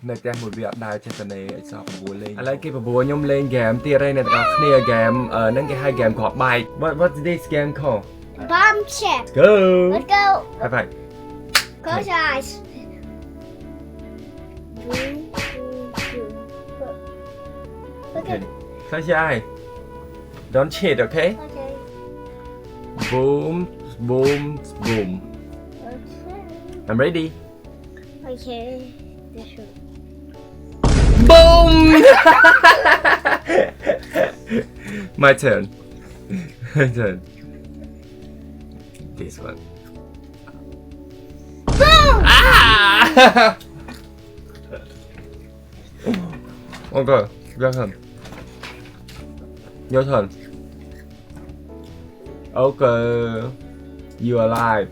nơi tem một việc đài trên tận này sao bùa lên lấy cái bùa nhom lên game tia đây này là clear game nâng cái hai game của bài what's this game called Bomb chip. go Let's go. high five Close your eyes. Boom, boom, boom. okay close your eye don't cheat okay Okay. boom boom boom Okay. I'm ready Okay. This one. boom my turn my turn this one Boom! ah okay your turn your turn okay you alive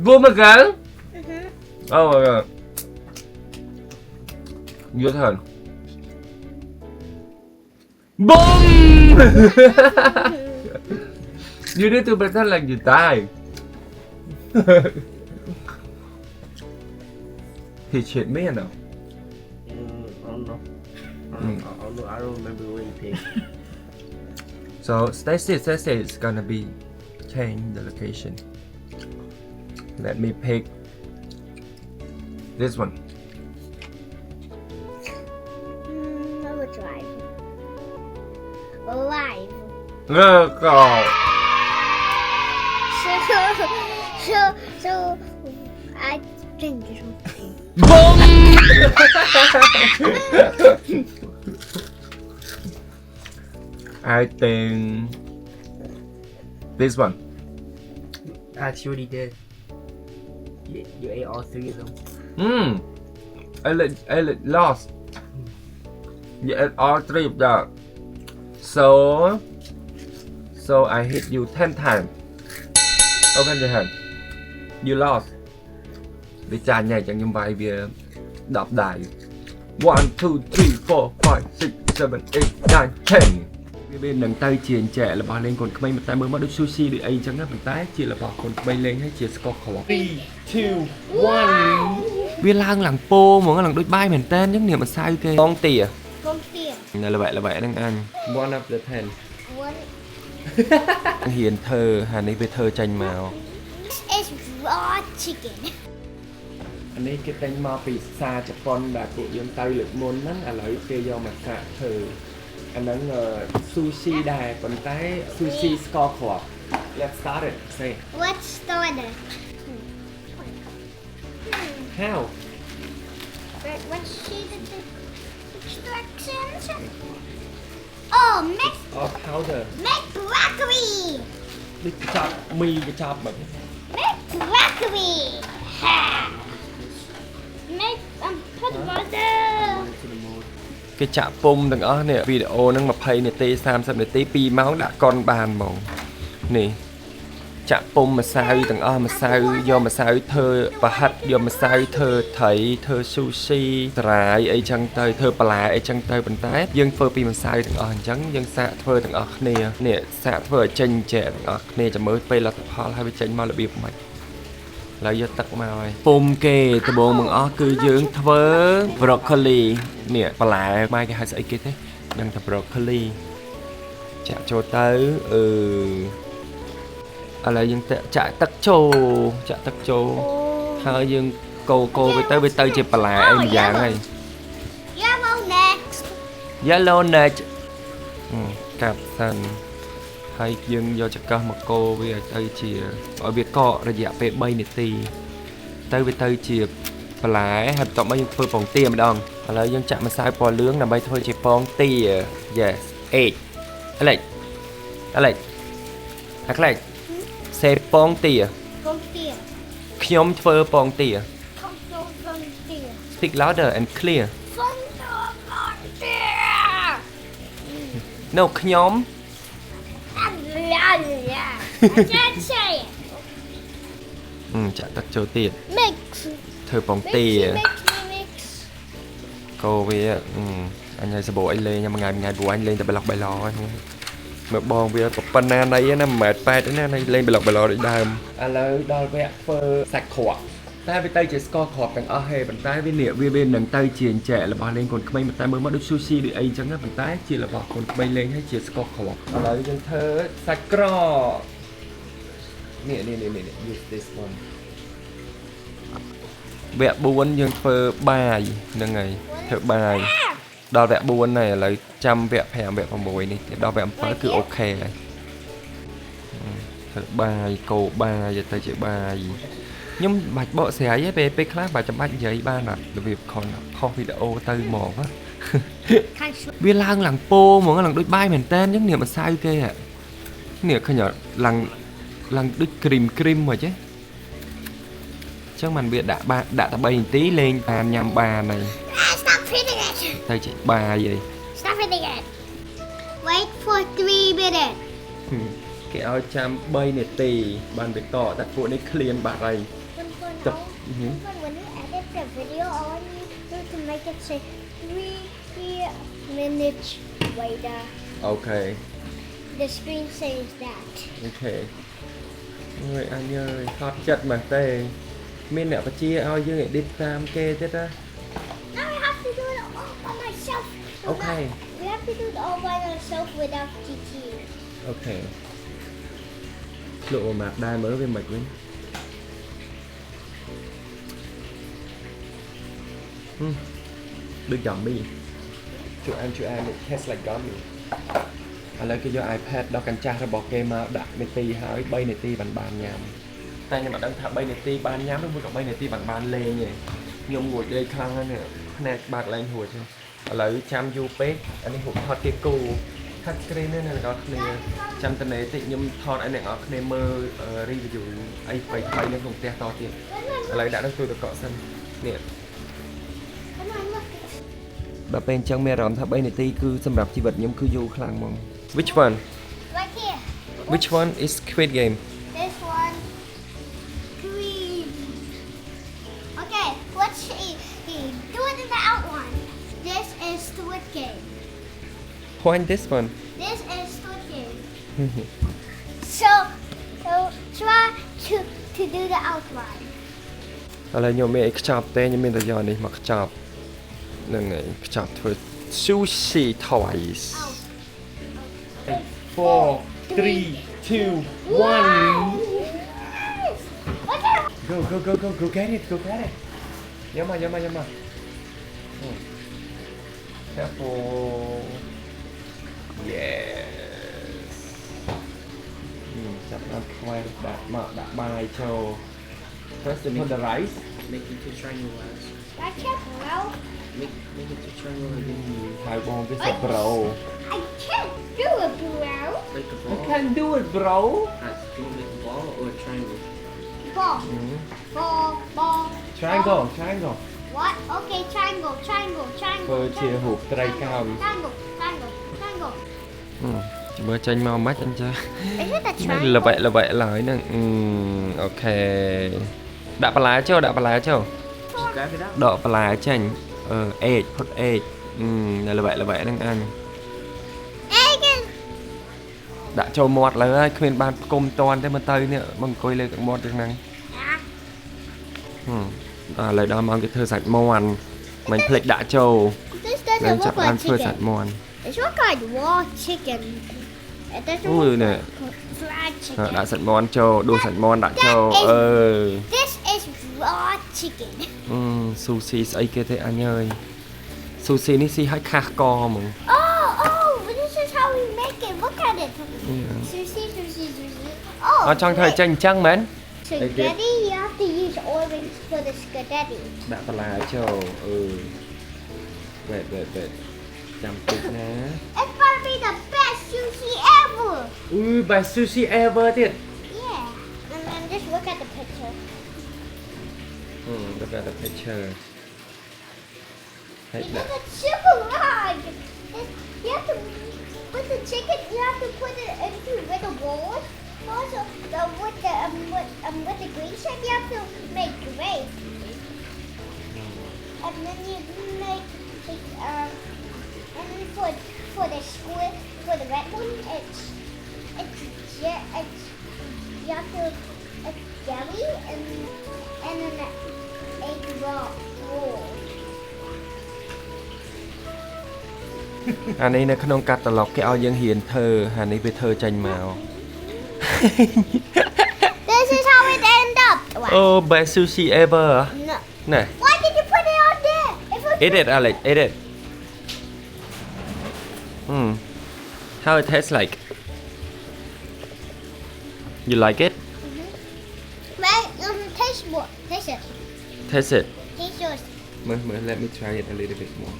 boom again oh my god your turn boom you need to pretend like you die he cheat me or no I don't know. I don't remember what he picked. so Stacy is gonna be change the location let me pick this one I will drive. Alive. oh god So I think this one. boom I think this one I surely did. You ate all three of them. I lost you ate all three of that so I hit you 10 times open your hand you lost đi tràn nhảy chẳng như vậy vì đọc đài 1 2 3 4 5 6 7 8 9 10 bên đằng tay chuyền trẻ là bỏ lên còn bay một tay mới bắt được sushi để ấy chẳng ngắt một tay chỉ là bỏ còn bay lên hay chỉ score khổ 3 2 1 vì lang lằng po mà lằng đôi bay mền tên những niệm mà sai kê con tỉa Con tia. này là vậy đang ăn one of the 10 One hiền thơ hà này về thơ tranh màu is raw chicken. อันนี้คือแตงมาปีซาจากปอนแบบกุยมไตหรือมนนั้นอะไรเกยอมาสะเธออันนั้นซูชิได้ปนใต้ซูชิสกอร์ขวบ let's start it say Let's start it. how Let's see the instructions. Oh, or powder make broccoli. ดิจับมีกระจับแบบ Make broccoli. Ha. Make put water. cái chạm pum từng ở nè video nó mà pay nè tê sam sam nè tê pi máu đã con bàn mong nè chạm pum mà sao từng ở mà sao do mà sao thơ và hạt do mà sao thơ thấy thơ sushi trái ấy chăng tay thơ pala ấy chăng tay bên tay dương phơi pi mà sao từng ở chăng dương xạ phơi từng ở nè xạ phơi chân trẻ từng ở nèจะmớiไปละพอให้ไปchânมาระเบียบใหม่แล้วยตักมาไว้ปุ่มเกตะบงมึงอ๋อคือยืงเทอร์บรอกโคลีเนี่ยปลาไม่ก็ให้ใส่กิ๊ดยังแต่บรอกโคลีจะโจเตอร์อะไรยังแต่จะตักโจเฮายังโกไปเตอร์เจ็บปลาไอ้มันยางไง Yellow next. yellow next กับสันให้ยังยอจะก็มาโกไปเตอร์เชียở việc cọระยะไปbay nịt tì tới chiaปลาให้ต่อมายังเพื่อปองเตี้ยมาดองอะไรยังจะมาใส่ปอเลื้องนำไปเพื่อจะปองเตี้ย yes อะไรเซปองเตี้ย Con tia. ขยมเพื่อปองเตี้ย Con tia. speak louder and clear Con tia. no ขยม I can't say it. จะตักโจเตี้ย Mix. เธอปองเตี้ย Mix. cô với anh ấy sẽ bộ anh lên nhưng mà ngày bố anh lên tại bài lò ấy mà bòn với phần này nó mệt phai đến này lên bài lò để đàm là đòi vẽ phơ sạch khỏa ta với tay chỉ score khọp bằng hề bằng tay với nịa với bên đằng tay chỉ trẻ là bỏ lên còn mấy mà tay mới mất được sushi được ấy chẳng là bằng tay chỉ là bỏ còn bay lên hay chỉ score khọp là dân thơ sạch cỏ nịa use this one vẽ buôn dân phơ bài nâng ngày thợ bài đo vẽ buôn này là trăm vẽ phèm vẽ phòng bồi này đo vẽ phá cứ ok này thợ bài cầu bài giờ tay chỉ bài nhưng bạch bộ xe ấy về pe class bà chấm bạch giấy ba nè việc còn kho video từ mỏ á viên lang lằng po mà lằng đôi bay mền tên những niệm mà sai kia à niệm khơi nhỏ lằng đôi cream rồi chứ chắc mình biết đã bay tí lên bàn nhằm bà này tay chị bà gì Stop hitting it. Wait for 3 minutes. cái ao chăm bay này tì bàn việc tỏ đặt phụ này clean bà này tập When you edit the video, I want you to make it say 3 minutes later. ok The screen says that. ok người anh ơi thoát chật mà tê mình nè chia ao dương để đi tam kê chết á Now we have to do it all by myself. Okay. We have to do it all by ourselves without GT. ok lộ mặt đai mới với mạch với đừng chọn mi chú ăn it tastes like gummy lấy cái do iPad đó cảnh tra ra bỏ game mà đặt này ti hỏi bay này ti bằng bàn nhám tay này mà đang thả bay này ti bàn nhám nó mới gặp bay này ti bằng bàn lê nhỉ nhung ngồi đây khăn nè nè bạc lên hồi thôi lấy chăm du pet anh ấy hụt thoát cái cù thắt cái này là nè chăm tên này thì nhung thoát anh này ở này mơ review ai phải bay lên cùng te to tiền lấy đã được tôi được cọ sân nè bà bên trong mẹ rõm tháp bay này ti cứ xâm nhập chi vật nhóm cứ du khăn mong which one Right here. which one is Squid Game This one. Green. Okay, let's see. Do it in the outline. This is Squid Game. why this one This is Squid Game. So try to do the outline. là nhiều mẹ chọc tên nhưng mình đã giờ này mặc chọc nên ngày chọc thôi sushi toys 4 3 2 1 Look at go get it Yama careful yes chặt nó quay đã bài cho first you put the rice Make it to triangle last. that careful. Make it to triangle again. hai bon với sập bro I can't do it, bro. Like a I ball. can do it bro Do you want to make a ball or a triangle? Ball. Ball. triangle What? Okay, triangle. vừa chia hụt tray cao Triangle. chỉ mới tranh mau mắt anh cha Is it a Này triangle? là vậy lại nè ok đã bà lá chưa Just grab it out. đọ bà lá chanh egg hot egg này là vậy đang ăn Egg. đã cho mọt là khuyên ban công toàn thế mà tây nè bằng coi lên các mọt được năng lời đó mang cái thơ sạch mòn mình plek đã cho This nên doesn't chắc look ăn like phơi sạch chicken. mòn It looks like raw chicken. It doesn't ui look nè like fried chicken. đã sạch mòn cho đồ sạch mòn đã cho This is raw chicken. sushi ấy kia thế anh ơi sushi ní si hay khá co mà Oh, this is how we make it. Look at it. Sushi. Oh, trong thời tranh trăng mến spaghetti, you have to use orange for the spaghetti. đã là cho về chăm chút nè It's gonna be the best sushi ever. ui bài sushi ever thiệt Yeah. And then just look at the picture. look at the picture hay Because đã it's super large. You have to put the chicken. You have to put it into little bowls. Also, with the green shape, you have to make gray. And then you make squid for the red one. It's it's jelly and an egg roll. អានេះនៅក្នុងកាតាឡុកគេឲ្យយើងហ៊ានធ្វើអានេះវាធ្វើចេញមក This is how it ends up. Oh best sushi ever No. ណែ Why did you put it on there? If it eat it Alex eat it how it tastes like you like it Right, taste more. Taste it. taste it Taste yours. មើល let me try it a little bit more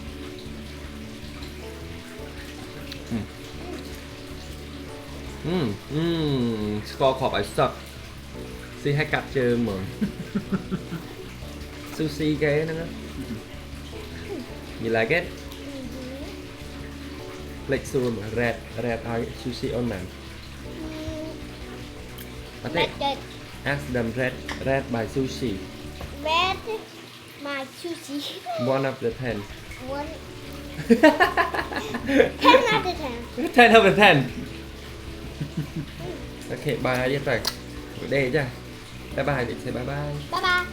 ស្ករខប់ឲ្យសឹកស៊ីឲ្យកាត់ជើងហ្មង sushi គេហ្នឹង you like it លេខសួរមើល red ឲ្យ sushi on man អត់ទេ Like that. ask them red by sushi Red, my sushi. 1 of the 10 One. 10 out of 10. 10 of the 10 អូខេបាយទៅ đây ចា bye bye និយាយ bye bye Bye bye.